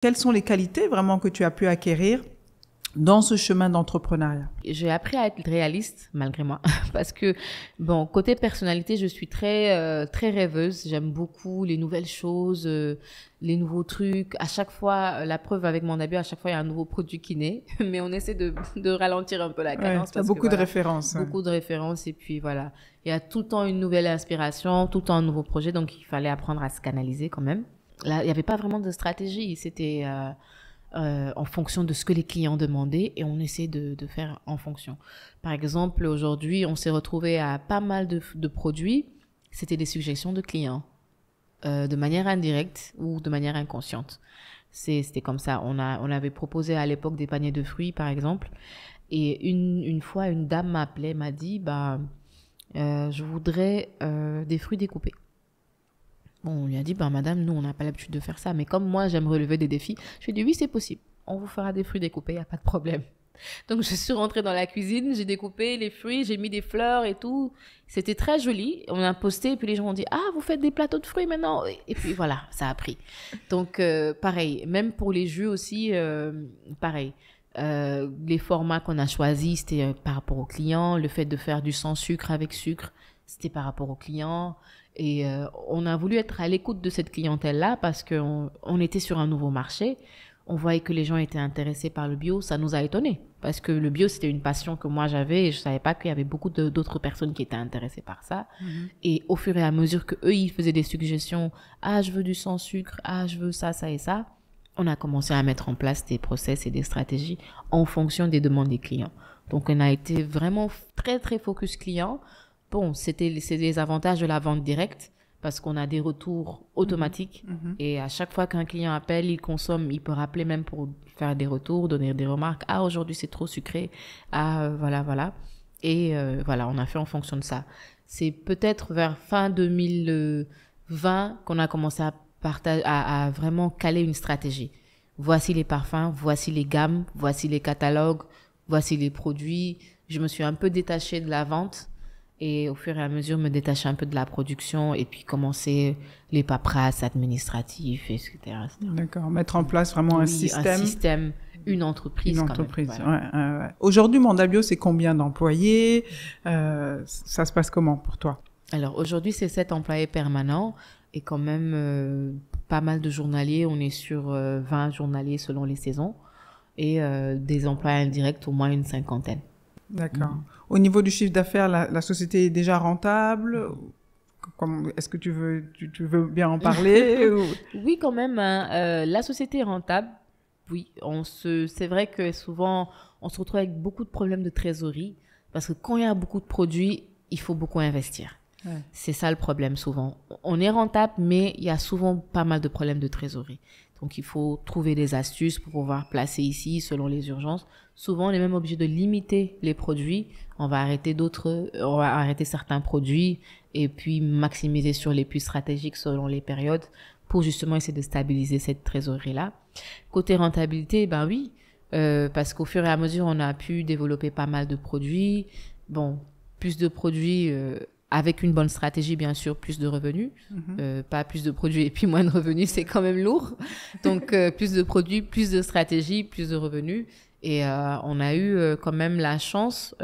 Quelles sont les qualités vraiment que tu as pu acquérir dans ce chemin d'entrepreneuriat? J'ai appris à être réaliste, malgré moi, parce que, bon, côté personnalité, je suis très rêveuse. J'aime beaucoup les nouvelles choses, les nouveaux trucs. À chaque fois, la preuve avec mon abus, à chaque fois, il y a un nouveau produit qui naît. Mais on essaie de ralentir un peu la cadence. Ouais, tu as beaucoup de références. Beaucoup de références. Et puis, voilà. Il y a tout le temps une nouvelle inspiration, tout le temps un nouveau projet. Donc, il fallait apprendre à se canaliser quand même. Là, il n'y avait pas vraiment de stratégie. C'était... en fonction de ce que les clients demandaient et on essaie de faire en fonction. Par exemple, aujourd'hui, on s'est retrouvé à pas mal de produits. C'était des suggestions de clients de manière indirecte ou de manière inconsciente. C'était comme ça. On avait proposé à l'époque des paniers de fruits, par exemple. Et une fois, une dame m'appelait, m'a dit, je voudrais des fruits découpés. Bon, on lui a dit, madame, nous, on n'a pas l'habitude de faire ça. Mais comme moi, j'aime relever des défis, je lui ai dit, oui, c'est possible. On vous fera des fruits découpés, il n'y a pas de problème. Donc, je suis rentrée dans la cuisine, j'ai découpé les fruits, j'ai mis des fleurs et tout. C'était très joli. On a posté et puis les gens ont dit, ah, vous faites des plateaux de fruits maintenant. Et puis voilà, ça a pris. Donc, pareil, même pour les jus aussi, pareil. Les formats qu'on a choisis, c'était par rapport aux clients. Le fait de faire du sans sucre avec sucre, c'était par rapport aux clients. Et on a voulu être à l'écoute de cette clientèle-là parce qu'on était sur un nouveau marché. On voyait que les gens étaient intéressés par le bio. Ça nous a étonnés parce que le bio, c'était une passion que moi j'avais et je savais pas qu'il y avait beaucoup d'autres personnes qui étaient intéressées par ça. Et au fur et à mesure que eux, ils faisaient des suggestions, ah, je veux du sans sucre, ah, je veux ça, ça et ça, on a commencé à mettre en place des process et des stratégies en fonction des demandes des clients. Donc, on a été vraiment très, très focus client. Bon, c'est les avantages de la vente directe parce qu'on a des retours automatiques et à chaque fois qu'un client appelle, il consomme, il peut rappeler même pour faire des retours, donner des remarques. Ah, aujourd'hui, c'est trop sucré. Ah, voilà. Et voilà, on a fait en fonction de ça. C'est peut-être vers fin 2020 qu'on a commencé à vraiment caler une stratégie. Voici les parfums, voici les gammes, voici les catalogues, voici les produits. Je me suis un peu détachée de la vente. Et au fur et à mesure, me détacher un peu de la production et puis commencer les paperasses administratives, etc. D'accord, mettre en place vraiment un système. Une entreprise. Une entreprise, ouais. Aujourd'hui, Mondabio, c'est combien d'employés? Ça se passe comment pour toi? Alors, aujourd'hui, c'est 7 employés permanents et quand même pas mal de journaliers. On est sur 20 journaliers selon les saisons et des employés indirects, au moins une 50aine. D'accord. Au niveau du chiffre d'affaires, la société est déjà rentable? Est-ce que tu veux bien en parler ou... Oui, quand même. La société est rentable. Oui, c'est vrai que souvent, on se retrouve avec beaucoup de problèmes de trésorerie parce que quand il y a beaucoup de produits, il faut beaucoup investir. Ouais. C'est ça le problème souvent. On est rentable, mais il y a souvent pas mal de problèmes de trésorerie. Donc, il faut trouver des astuces pour pouvoir placer ici selon les urgences. Souvent, on est même obligé de limiter les produits. On va arrêter certains produits et puis maximiser sur les plus stratégiques selon les périodes pour justement essayer de stabiliser cette trésorerie-là. Côté rentabilité, oui, parce qu'au fur et à mesure, on a pu développer pas mal de produits. Bon, plus de produits... avec une bonne stratégie, bien sûr, plus de revenus. Pas plus de produits et puis moins de revenus, c'est quand même lourd. Donc, plus de produits, plus de stratégie, plus de revenus. Et on a eu quand même la chance,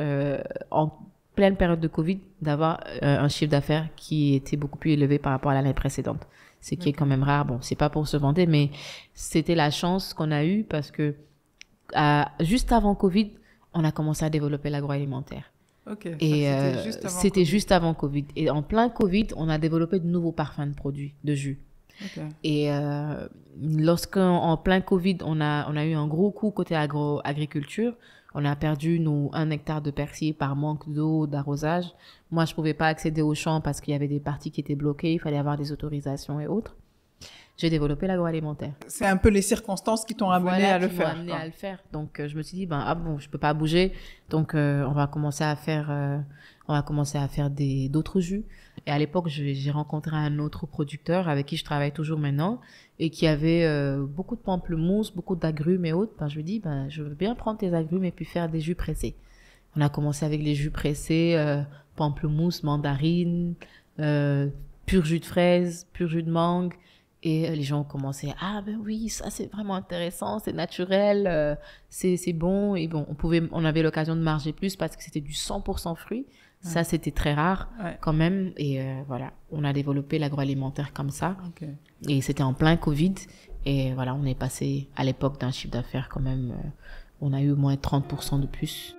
en pleine période de Covid, d'avoir un chiffre d'affaires qui était beaucoup plus élevé par rapport à l'année précédente. Ce qui est quand même rare. Bon, c'est pas pour se vanter, mais c'était la chance qu'on a eue parce que juste avant Covid, on a commencé à développer l'agroalimentaire. Okay, et c'était juste avant Covid. Et en plein Covid, on a développé de nouveaux parfums de produits, de jus. Okay. Et lorsqu'en plein Covid, on a eu un gros coup côté agriculture. On a perdu 1 hectare de persil par manque d'eau, d'arrosage. Moi, je pouvais pas accéder aux champs parce qu'il y avait des parties qui étaient bloquées. Il fallait avoir des autorisations et autres. J'ai développé l'agroalimentaire. C'est un peu les circonstances qui t'ont amené à le faire. Amené à le faire. Donc, je me suis dit, je peux pas bouger. Donc, on va commencer à faire d'autres jus. Et à l'époque, j'ai rencontré un autre producteur avec qui je travaille toujours maintenant et qui avait beaucoup de pamplemousse, beaucoup d'agrumes et autres. Je lui ai dit, je veux bien prendre tes agrumes et puis faire des jus pressés. On a commencé avec les jus pressés, pamplemousse, mandarine, pur jus de fraise, pur jus de mangue. Et les gens ont commencé, ah ben oui, ça c'est vraiment intéressant, c'est naturel, c'est bon. Et bon, on avait l'occasion de marger plus parce que c'était du 100% fruits. Ouais. Ça, c'était très rare quand même. Et voilà, on a développé l'agroalimentaire comme ça. Okay. Et c'était en plein Covid. Et voilà, on est passé à l'époque d'un chiffre d'affaires quand même, on a eu au moins 30% de plus.